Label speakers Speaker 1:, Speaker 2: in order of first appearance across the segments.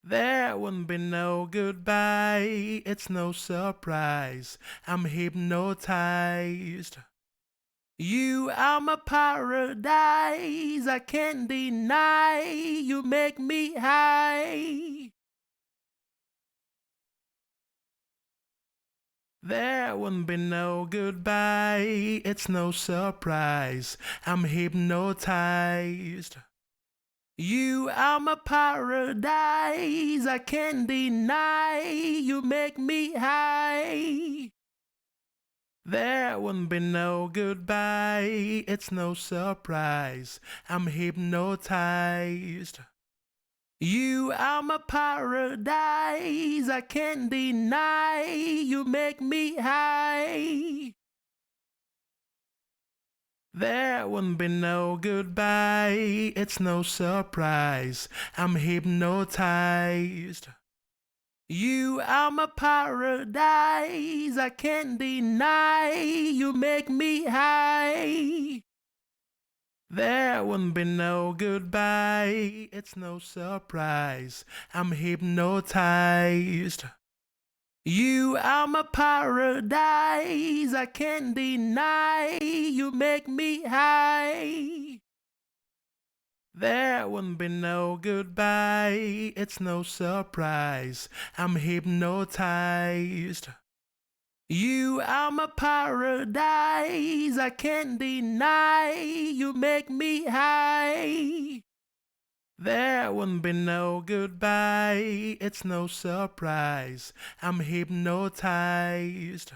Speaker 1: There wouldn't be no goodbye, it's no surprise, I'm hypnotized. You are my paradise, I can't deny, you make me high. There wouldn't be no goodbye, it's no surprise, I'm hypnotized. You are my paradise, I can't deny, you make me high. There wouldn't be no goodbye, it's no surprise, I'm hypnotized. You are my paradise, I can't deny, you make me high. There wouldn't be no goodbye, it's no surprise, I'm hypnotized. You are my paradise, I can't deny, you make me high. There wouldn't be no goodbye, it's no surprise, I'm hypnotized. You are my paradise, I can't deny, you make me high. There wouldn't be no goodbye, it's no surprise, I'm hypnotized. You are my paradise, I can't deny, you make me high. There wouldn't be no goodbye, it's no surprise, I'm hypnotized.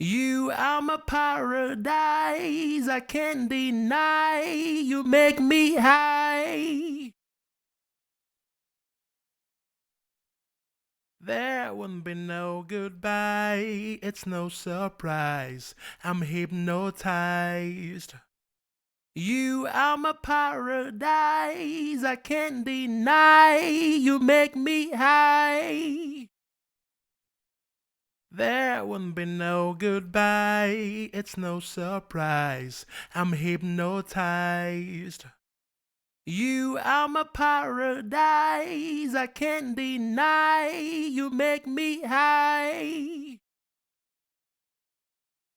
Speaker 1: You are my paradise, I can't deny, you make me high. There wouldn't be no goodbye, it's no surprise, I'm hypnotized. You are my paradise, I can't deny, you make me high. There wouldn't be no goodbye, it's no surprise, I'm hypnotized. You are my paradise, I can't deny, you make me high.